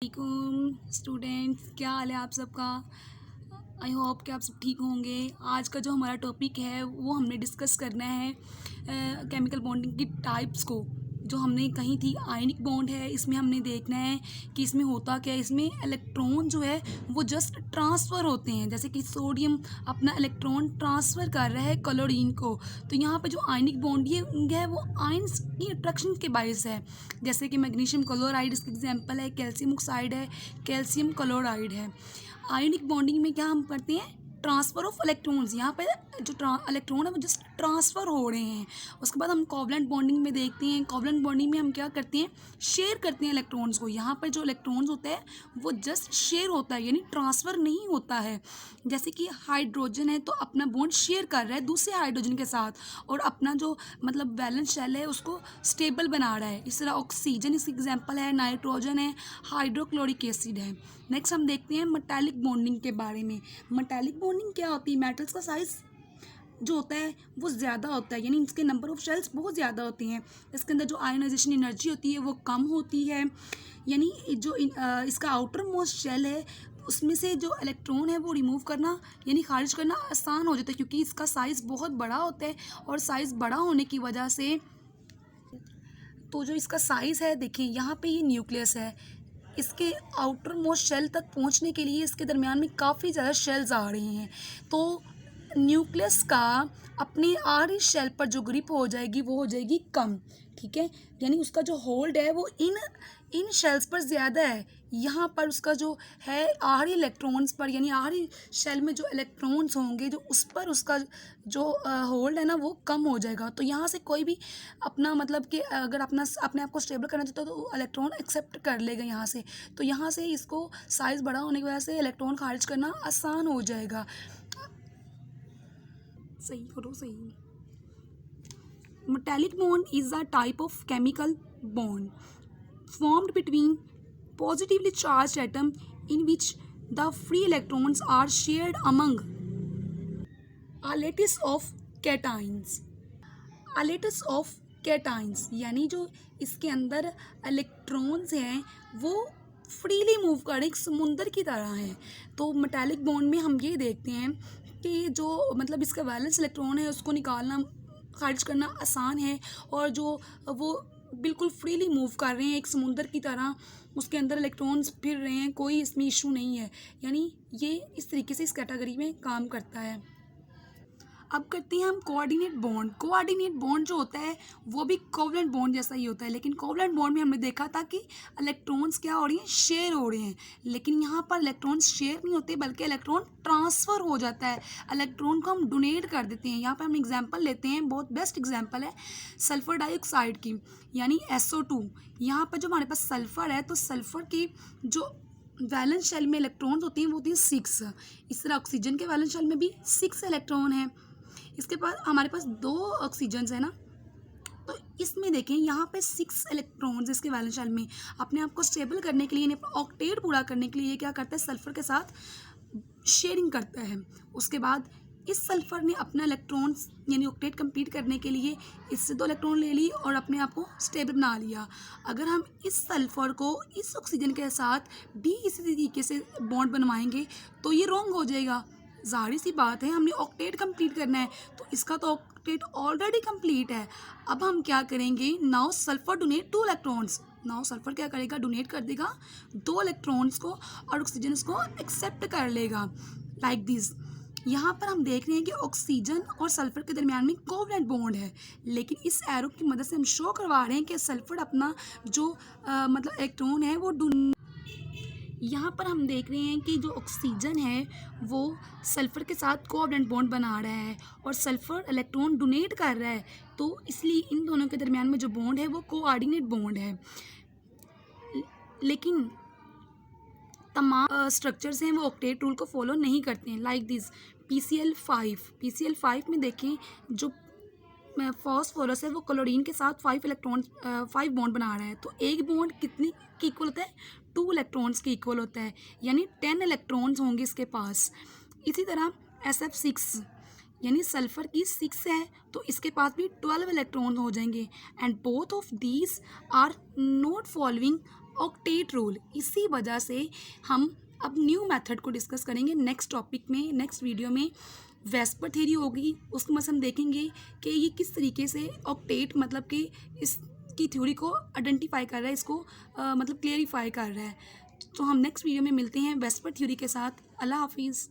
वालेकुम स्टूडेंट्स, क्या हाल है आप सबका। आई होप कि आप सब ठीक होंगे। आज का जो हमारा टॉपिक है वो हमने डिस्कस करना है केमिकल बॉन्डिंग की टाइप्स को। जो हमने कही थी आयनिक बॉन्ड है, इसमें हमने देखना है कि इसमें होता क्या है। इसमें इलेक्ट्रॉन जो है वो जस्ट ट्रांसफ़र होते हैं, जैसे कि सोडियम अपना इलेक्ट्रॉन ट्रांसफ़र कर रहा है क्लोरीन को। तो यहाँ पे जो आयनिक बॉन्ड है वो आयंस की अट्रैक्शन के बायस है। जैसे कि मैग्नीशियम क्लोराइड इसका एग्जाम्पल है, कैल्शियम ऑक्साइड है, कैल्शियम क्लोराइड है। आयनिक बॉन्डिंग में क्या हम करते हैं, ट्रांसफ़र ऑफ इलेक्ट्रॉन्स। यहाँ पे जो इलेक्ट्रॉन है वो जस्ट ट्रांसफ़र हो रहे हैं। उसके बाद हम कोवलेंट बॉन्डिंग में देखते हैं। कोवलेंट बॉन्डिंग में हम क्या करते हैं, शेयर करते हैं इलेक्ट्रॉन्स को। यहाँ पर जो इलेक्ट्रॉन्स होते हैं वो जस्ट शेयर होता है, यानी ट्रांसफ़र नहीं होता है। जैसे कि हाइड्रोजन है तो अपना बॉन्ड शेयर कर रहा है दूसरे हाइड्रोजन के साथ, और अपना जो मतलब वैलेंस शेल है उसको स्टेबल बना रहा है। इस तरह ऑक्सीजन इसका एग्जाम्पल है, नाइट्रोजन है, हाइड्रोक्लोरिक एसिड है। नेक्स्ट हम देखते हैं मेटालिक बॉन्डिंग के बारे में। मेटालिक बॉन्डिंग क्या होती है, मेटल्स का साइज़ जो होता है वो ज़्यादा होता है, यानी इसके नंबर ऑफ शेल्स बहुत ज़्यादा होते हैं। इसके अंदर जो आयोनाइजेशन एनर्जी होती है वो कम होती है, यानी जो इसका आउटर मोस्ट शेल है उसमें से जो इलेक्ट्रॉन है वो रिमूव करना यानी खारिज करना आसान हो जाता है, क्योंकि इसका साइज़ बहुत बड़ा होता है। और साइज़ बड़ा होने की वजह से तो जो इसका साइज़ है, देखिए यहाँ पे ये न्यूक्लियस है। इसके आउटर मोस्ट शेल तक पहुँचने के लिए इसके दरमियान में काफ़ी ज़्यादा शेल्स आ रहे हैं। तो न्यूक्लियस का अपने आखिरी शेल पर जो ग्रिप हो जाएगी वो हो जाएगी कम, ठीक है। यानी उसका जो होल्ड है वो इन शेल्स पर ज़्यादा है। यहाँ पर उसका जो है आखिरी इलेक्ट्रॉन्स पर, यानी आखिरी शेल में जो इलेक्ट्रॉन्स होंगे जो उस पर उसका जो होल्ड है ना वो कम हो जाएगा। तो यहाँ से कोई भी अपना मतलब कि अगर अपने आप को स्टेबल करना चाहता है तो इलेक्ट्रॉन एक्सेप्ट कर लेगा यहाँ से। तो यहाँ से इसको साइज़ बड़ा होने की वजह से इलेक्ट्रॉन खारिज करना आसान हो जाएगा। सही करो सही। Metallic bond is a type of chemical bond formed between positively charged atoms in which the free electrons are shared among a lattice of cations. A lattice of cations यानी जो इसके अंदर इलेक्ट्रॉन्स हैं वो फ्रीली मूव कर रहे, एक समुंदर की तरह हैं। तो मेटालिक बॉन्ड में हम ये देखते हैं कि जो मतलब इसका वैलेंस इलेक्ट्रॉन है उसको निकालना खारिज करना आसान है, और जो वो बिल्कुल फ्रीली मूव कर रहे हैं एक समुंदर की तरह, उसके अंदर इलेक्ट्रॉन्स फिर रहे हैं, कोई इसमें इशू नहीं है। यानी ये इस तरीके से इस कैटेगरी में काम करता है। अब करते हैं हम कोऑर्डिनेट बॉन्ड। कोऑर्डिनेट बॉन्ड जो होता है वो भी कोवलेंट बॉन्ड जैसा ही होता है, लेकिन कोवलेंट बॉन्ड में हमने देखा था कि इलेक्ट्रॉन्स क्या हो रही हैं, शेयर हो रहे हैं। लेकिन यहाँ पर इलेक्ट्रॉन्स शेयर नहीं होते बल्कि इलेक्ट्रॉन ट्रांसफ़र हो जाता है। इलेक्ट्रॉन को हम डोनेट कर देते हैं। यहाँ पर हम एग्जाम्पल लेते हैं, बहुत बेस्ट एग्जाम्पल है सल्फ़र डाइऑक्साइड की, यानी SO2। यहाँ पर जो हमारे पास सल्फ़र है तो सल्फ़र की जो वैलेंस शेल में इलेक्ट्रॉन्स होती हैं वो होती हैं 6। इस तरह ऑक्सीजन के वैलेंस शेल में भी 6 इलेक्ट्रॉन हैं। इसके बाद हमारे पास 2 ऑक्सीजन्स है ना, तो इसमें देखें यहाँ पे 6 इलेक्ट्रॉन्स इसके वैलेंस शेल में। अपने आप को स्टेबल करने के लिए, यानी ऑक्टेट पूरा करने के लिए ये क्या करता है, सल्फ़र के साथ शेयरिंग करता है। उसके बाद इस सल्फ़र ने अपना इलेक्ट्रॉन्स यानी ऑक्टेट कंप्लीट करने के लिए इससे 2 इलेक्ट्रॉन ले ली और अपने आप को स्टेबल बना लिया। अगर हम इस सल्फ़र को इस ऑक्सीजन के साथ भी इसी तरीके से बॉन्ड बनवाएंगे तो ये रॉन्ग हो जाएगा। ज़ाहिर सी बात है, हमने ऑक्टेट कंप्लीट करना है, तो इसका तो ऑक्टेट ऑलरेडी कंप्लीट है। अब हम क्या करेंगे, now sulphur donate 2 electrons. Now sulphur क्या करेगा, डोनेट कर देगा 2 इलेक्ट्रॉन्स को और ऑक्सीजन उसको एक्सेप्ट कर लेगा, लाइक दिस। यहाँ पर हम देख रहे हैं कि ऑक्सीजन और सल्फ़र के दरमियान में कोवलेंट बॉन्ड है, लेकिन इस एरो की मदद से हम शो करवा रहे हैं कि सल्फ़र अपना जो मतलब इलेक्ट्रॉन है वो यहाँ पर हम देख रहे हैं कि जो ऑक्सीजन है वो सल्फ़र के साथ कोवलेंट बॉन्ड बना रहा है और सल्फ़र इलेक्ट्रॉन डोनेट कर रहा है, तो इसलिए इन दोनों के दरमियान में जो बॉन्ड है वो कोऑर्डिनेट बॉन्ड है। लेकिन तमाम स्ट्रक्चर्स हैं वो ऑक्टेट रूल को फॉलो नहीं करते हैं, लाइक दिस PCl5 में देखें जो फॉस्फोरस है वो क्लोरीन के साथ 5 बॉन्ड बना रहा है। तो एक बॉन्ड कितनी की इक्वल होता है, 2 इलेक्ट्रॉन्स के इक्वल होता है, यानी 10 इलेक्ट्रॉन्स होंगे इसके पास। इसी तरह SF6 यानी सल्फ़र की 6 है तो इसके पास भी 12 इलेक्ट्रॉन हो जाएंगे। And both of these are not following octet rule. इसी वजह से हम अब न्यू मेथड को डिस्कस करेंगे नेक्स्ट टॉपिक में, नेक्स्ट वीडियो में। वेस्पर थ्योरी होगी, उसमें हम देखेंगे कि ये किस तरीके से ऑक्टेट मतलब कि इसकी थ्योरी को आइडेंटिफाई कर रहा है, इसको मतलब क्लियरिफाई कर रहा है। तो हम नेक्स्ट वीडियो में मिलते हैं वेस्पर थ्योरी के साथ। अल्लाह हाफिज़।